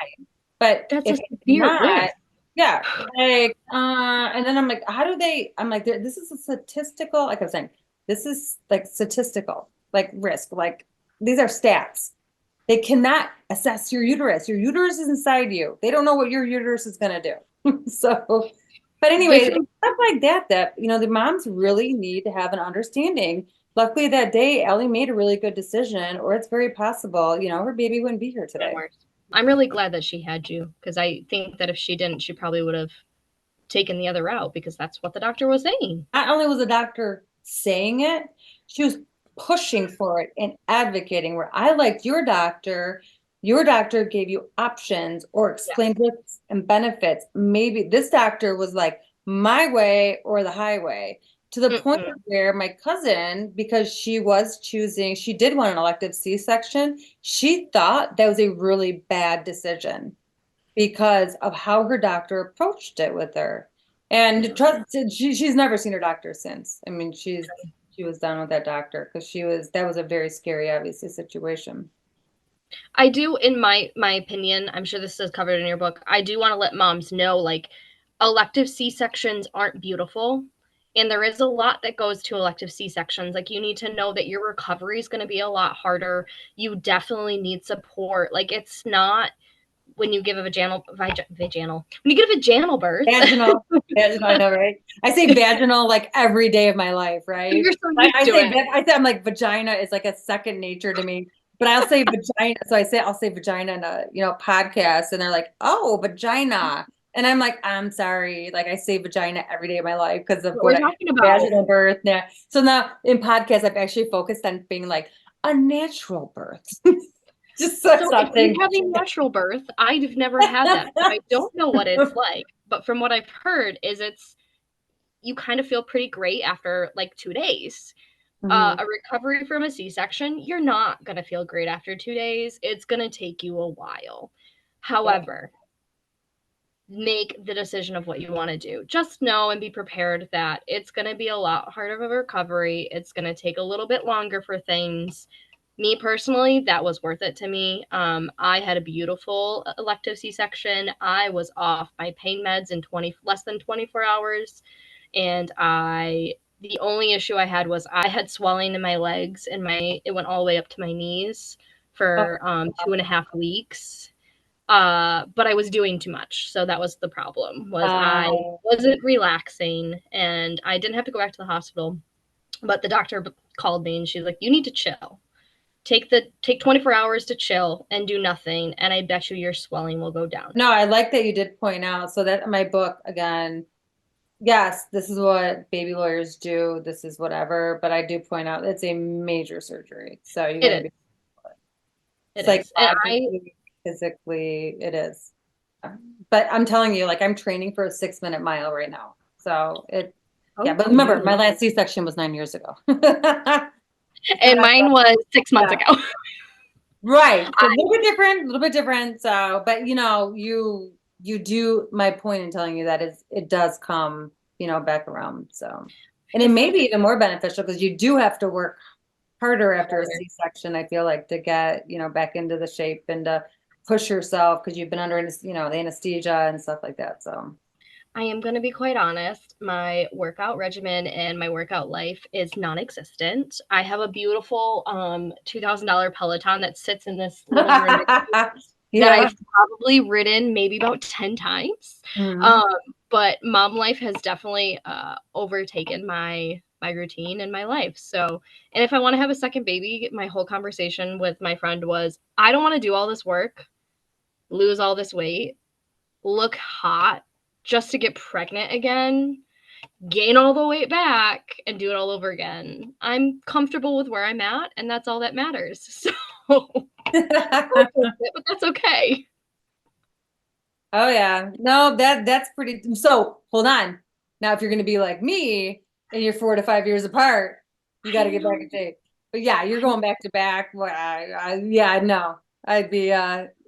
But That's a if it's severe not, risk. yeah, like, and then I'm like, I'm like, this is a statistical, like I was saying, this is like statistical, like risk, like these are stats. They cannot assess your uterus. Your uterus is inside you. They don't know what your uterus is going to do. So, but anyway, This is stuff like that, the moms really need to have an understanding. Luckily that day, Ellie made a really good decision, or it's very possible, her baby wouldn't be here today. worse. I'm really glad that she had you because I think that if she didn't, she probably would have taken the other route because that's what the doctor was saying. Not only was the doctor saying it, she was pushing for it and advocating where I liked your doctor gave you options or explained risks and benefits. Maybe this doctor was like my way or the highway to the point where my cousin, because she was choosing, she did want an elective C-section. She thought that was a really bad decision because of how her doctor approached it with her. And she's never seen her doctor since. I mean, she was done with that doctor because that was a very scary, obviously, situation. I do, in my opinion, I'm sure this is covered in your book, I do want to let moms know, like, elective C-sections aren't beautiful. And there is a lot that goes to elective C-sections. Like, you need to know that your recovery is going to be a lot harder. You definitely need support. Like, it's not when you give a vaginal birth. Vaginal, I know, right? I say vaginal like every day of my life, right? You're so used to it. I say I'm like vagina is like a second nature to me. But I'll say vagina. So I'll say vagina in a podcast, and they're like, "Oh, vagina," and I'm like, "I'm sorry." Like I say vagina every day of my life because of What we're talking about. vaginal birth. Now, so now in podcasts, I've actually focused on being like a natural birth. Just So if you have a natural birth, I've never had that. So I don't know what it's like. But from what I've heard is you kind of feel pretty great after like 2 days. A recovery from a C-section, you're not going to feel great after 2 days. It's going to take you a while. However, make the decision of what you want to do. Just know and be prepared that it's going to be a lot harder of a recovery. It's going to take a little bit longer for things. Me personally, that was worth it to me. I had a beautiful elective C-section. I was off my pain meds in less than 24 hours. And the only issue I had was I had swelling in my legs and it went all the way up to my knees for 2.5 weeks. But I was doing too much. So that was the problem, was I wasn't relaxing, and I didn't have to go back to the hospital. But the doctor called me and she's like, you need to chill. Take 24 hours to chill and do nothing. And I bet you your swelling will go down. No, I like that you did point out. So that in my book, again, yes, this is what baby lawyers do. This is whatever. But I do point out it's a major surgery. So you got to be It is. psychologically, physically, it is. But I'm telling you, like, I'm training for a 6-minute mile right now. So yeah, but remember, my last C-section was 9 years ago. And mine was 6 months ago. Right. So a little bit different. So, but you do, my point in telling you that is it does come, back around. So, and it may be even more beneficial because you do have to work harder after a C-section, I feel like, to get, back into the shape and to push yourself because you've been under, the anesthesia and stuff like that. So I am going to be quite honest. My workout regimen and my workout life is non-existent. I have a beautiful $2,000 Peloton that sits in this living room that I've probably ridden maybe about 10 times. But mom life has definitely overtaken my routine and my life. So, and if I want to have a second baby, my whole conversation with my friend was, I don't want to do all this work, lose all this weight, look hot just to get pregnant again, gain all the weight back, and do it all over again. I'm comfortable with where I'm at, and that's all that matters. So, but that's okay. Oh yeah, no, that's pretty. So hold on. Now, if you're going to be like me and you're 4 to 5 years apart, you got to get back in shape. But yeah, you're going back to back. Well, yeah, no, I'd be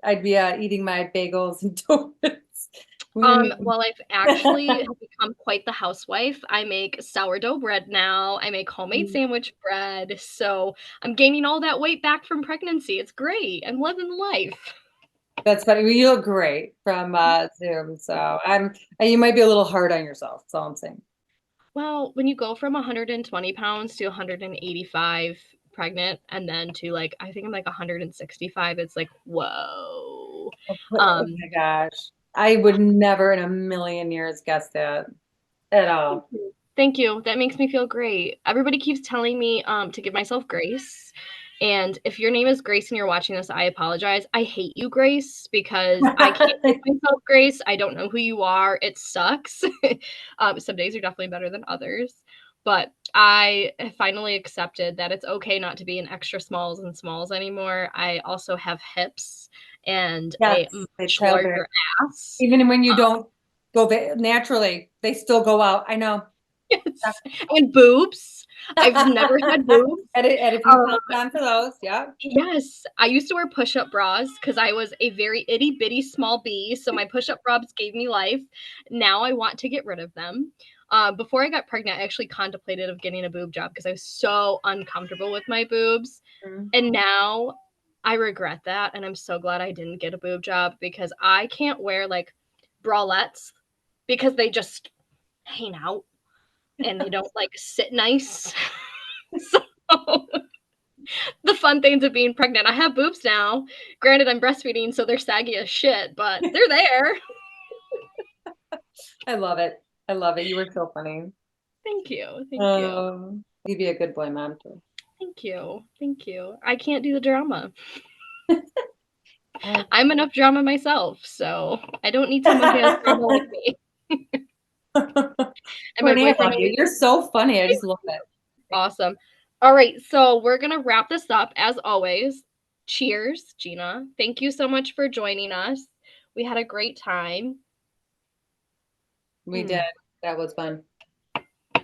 eating my bagels and donuts. Well, I've actually become quite the housewife. I make sourdough bread now. I make homemade sandwich bread. So I'm gaining all that weight back from pregnancy. It's great. I'm living life. That's funny. You look great from Zoom. So you might be a little hard on yourself. That's all I'm saying. Well, when you go from 120 pounds to 185 pregnant, and then to I think I'm 165, it's like, whoa. Oh my gosh. I would never in a million years guess that at all. Thank you. That makes me feel great. Everybody keeps telling me to give myself grace. And if your name is Grace and you're watching this, I apologize. I hate you, Grace, because I can't give myself grace. I don't know who you are. It sucks. Some days are definitely better than others. But I have finally accepted that it's okay not to be in extra smalls and smalls anymore. I also have hips and a much larger ass. Even when you don't go naturally, they still go out. I know. Yes. And boobs. I've never had boobs. And if you time for those, yeah. Yes. I used to wear push-up bras because I was a very itty-bitty small bee. So my push-up bras gave me life. Now I want to get rid of them. Before I got pregnant, I actually contemplated of getting a boob job because I was so uncomfortable with my boobs. And now I regret that. And I'm so glad I didn't get a boob job because I can't wear bralettes because they just hang out. And they don't sit nice. So the fun things of being pregnant, I have boobs now. Granted, I'm breastfeeding, so they're saggy as shit, but they're there. I love it. I love it. You were so funny. Thank you. Thank you. You'd be a good boy mom too. Thank you. Thank you. I can't do the drama. I'm enough drama myself, so I don't need someone who has drama like me. And my boyfriend, you're so funny. I just love it. Awesome. All right, so we're gonna wrap this up as always. Cheers, Gina. Thank you so much for joining us. We had a great time. We did. That was fun. All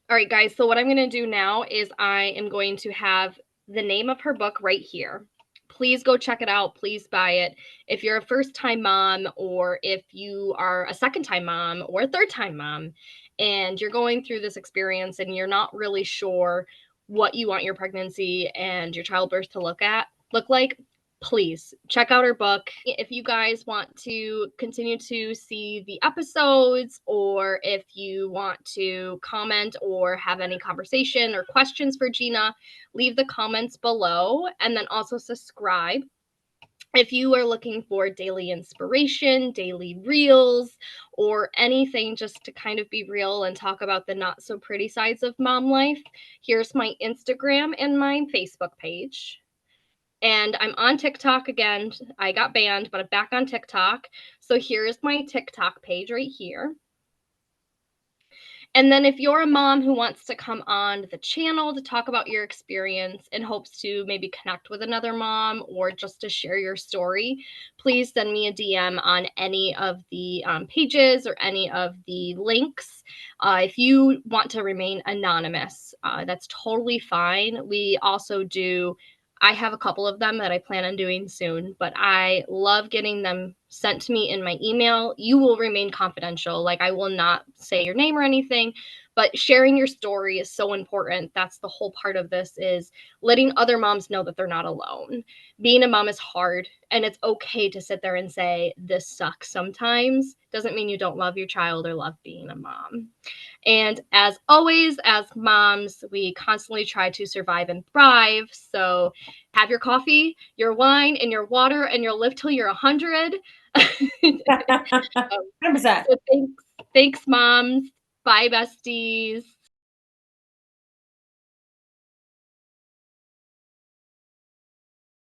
right, guys. So what I'm gonna do now is I am going to have the name of her book right here. Please go check it out. Please buy it. If you're a first-time mom, or if you are a second-time mom or a third-time mom, and you're going through this experience and you're not really sure what you want your pregnancy and your childbirth to look like, please check out her book. If you guys want to continue to see the episodes, or if you want to comment or have any conversation or questions for Gina, leave the comments below, and then also subscribe. If you are looking for daily inspiration, daily reels, or anything just to kind of be real and talk about the not so pretty sides of mom life, here's my Instagram and my Facebook page. And I'm on TikTok again. I got banned, but I'm back on TikTok. So here's my TikTok page right here. And then if you're a mom who wants to come on the channel to talk about your experience and hopes to maybe connect with another mom or just to share your story, please send me a DM on any of the pages or any of the links. If you want to remain anonymous, that's totally fine. We also do, I have a couple of them that I plan on doing soon, but I love getting them sent to me in my email. You will remain confidential. Like, I will not say your name or anything, but sharing your story is so important. That's the whole part of this, is letting other moms know that they're not alone. Being a mom is hard, and it's okay to sit there and say, this sucks sometimes. Doesn't mean you don't love your child or love being a mom. And as always, as moms, we constantly try to survive and thrive. So have your coffee, your wine, and your water, and you'll live till you're 100. 100%. So thanks, moms. Bye, besties.